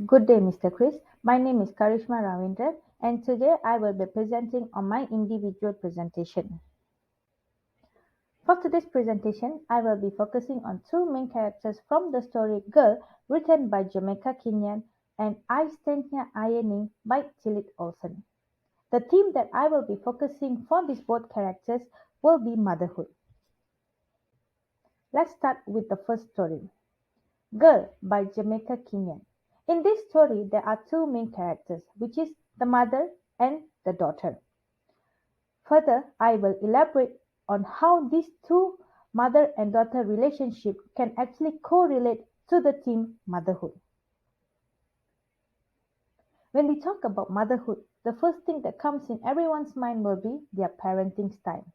Good day, Mr. Chris. My name is Karishma Ravindra, and today I will be presenting on my individual presentation. For today's presentation, I will be focusing on two main characters from the story Girl, written by Jamaica Kenyon, and I Stand Here Ironing by Tillit Olsen. The theme that I will be focusing for these both characters will be motherhood. Let's start with the first story. Girl by Jamaica Kenyon. In this story, there are two main characters, which is the mother and the daughter. Further, I will elaborate on how these two mother and daughter relationship can actually correlate to the theme motherhood. When we talk about motherhood, the first thing that comes in everyone's mind will be their parenting style.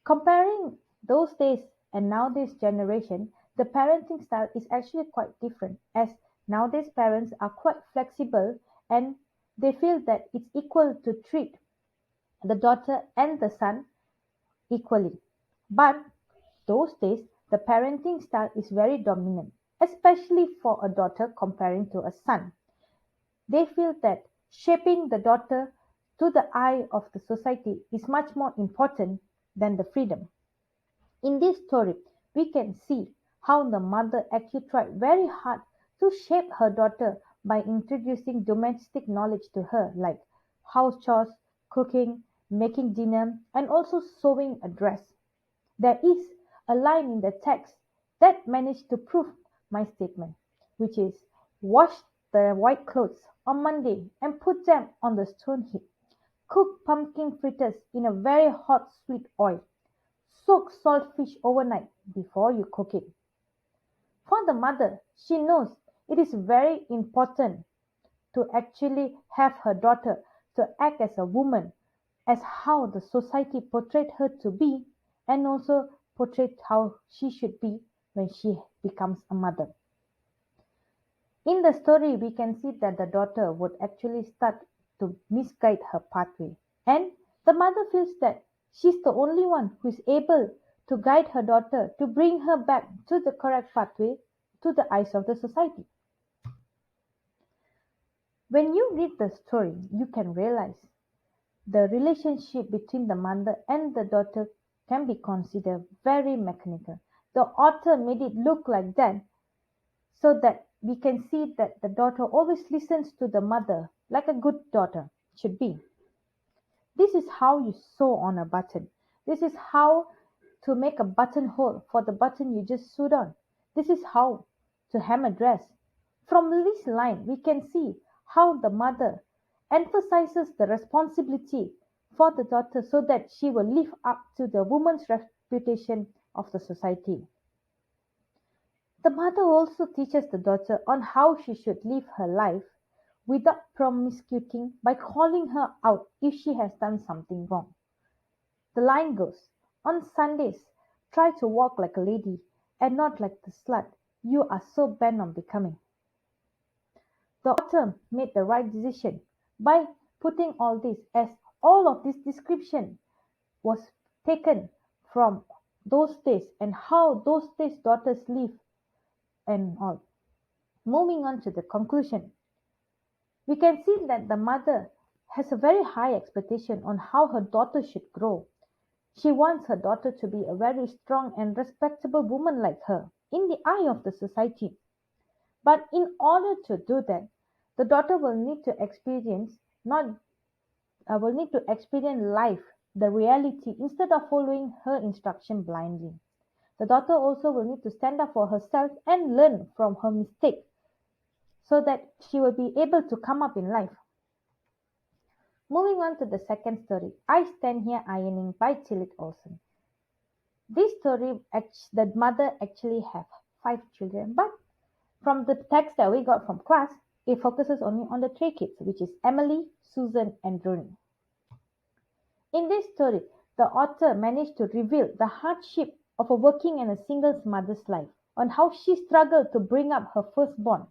Comparing those days and nowadays generation, the parenting style is actually quite different as nowadays parents are quite flexible and they feel that it's equal to treat the daughter and the son equally. But those days, the parenting style is very dominant, especially for a daughter comparing to a son. They feel that shaping the daughter to the eye of the society is much more important than the freedom. In this story, we can see how the mother actually tried very hard to shape her daughter by introducing domestic knowledge to her, like house chores, cooking, making dinner, and also sewing a dress. There is a line in the text that managed to prove my statement, which is wash the white clothes on Monday and put them on the stone heap. Cook pumpkin fritters in a very hot sweet oil. Soak saltfish overnight before you cook it. For the mother, she knows it is very important to actually have her daughter to act as a woman, as how the society portrayed her to be, and also portrayed how she should be when she becomes a mother. In the story, we can see that the daughter would actually start to misguide her pathway, and the mother feels that she's the only one who is able to guide her daughter to bring her back to the correct pathway to the eyes of the society. When you read the story, you can realize the relationship between the mother and the daughter can be considered very mechanical. The author made it look like that so that we can see that the daughter always listens to the mother like a good daughter should be. This is how you sew on a button. This is how to make a buttonhole for the button you just sewed on. This is how to hem a dress. From this line, we can see how the mother emphasizes the responsibility for the daughter so that she will live up to the woman's reputation of the society. The mother also teaches the daughter on how she should live her life without promiscuting by calling her out if she has done something wrong. The line goes, on Sundays, try to walk like a lady and not like the slut you are so bent on becoming. The author made the right decision by putting all this, as all of this description was taken from those days and how those days daughters live and all. Moving on to the conclusion, we can see that the mother has a very high expectation on how her daughter should grow. She wants her daughter to be a very strong and respectable woman like her in the eye of the society. But in order to do that, the daughter will need to experience not will need to experience life, the reality, instead of following her instruction blindly. The daughter also will need to stand up for herself and learn from her mistake so that she will be able to come up in life. Moving on to the second story, I Stand Here Ironing by Tillit Olsen. This story, the mother actually have five children, but from the text that we got from class, it focuses only on the three kids, which is Emily, Susan, and Rooney. In this story, the author managed to reveal the hardship of a working and a single mother's life, on how she struggled to bring up her firstborn,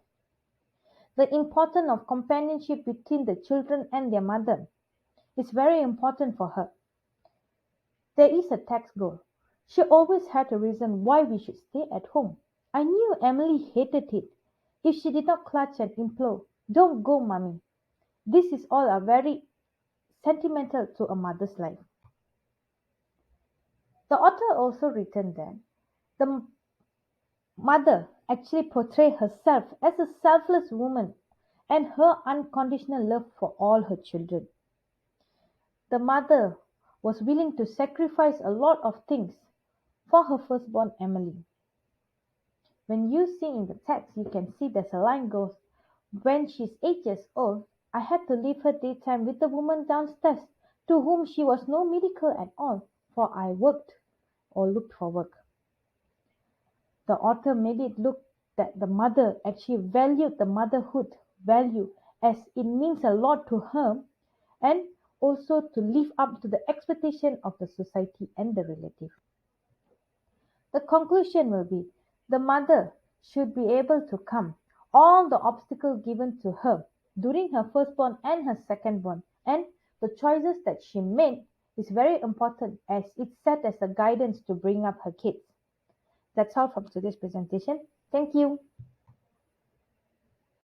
the importance of companionship between the children and their mother is very important for her. There is a text goal. She always had a reason why we should stay at home. I knew Emily hated it. if she did not clutch and implore, "Don't go, Mummy." This is all are very sentimental to a mother's life. The author also written that the mother actually portrayed herself as a selfless woman and her unconditional love for all her children. The mother was willing to sacrifice a lot of things for her firstborn Emily. When you see in the text, you can see there's a line goes, "When she's 8 years old, I had to leave her daytime with the woman downstairs, to whom she was no medical at all, for I worked or looked for work." The author made it look that the mother actually valued the motherhood value as it means a lot to her and also to live up to the expectation of the society and the relative. The conclusion will be the mother should be able to come all the obstacles given to her during her firstborn and her secondborn, and the choices that she made is very important as it set as a guidance to bring up her kids. That's all from today's presentation. Thank you.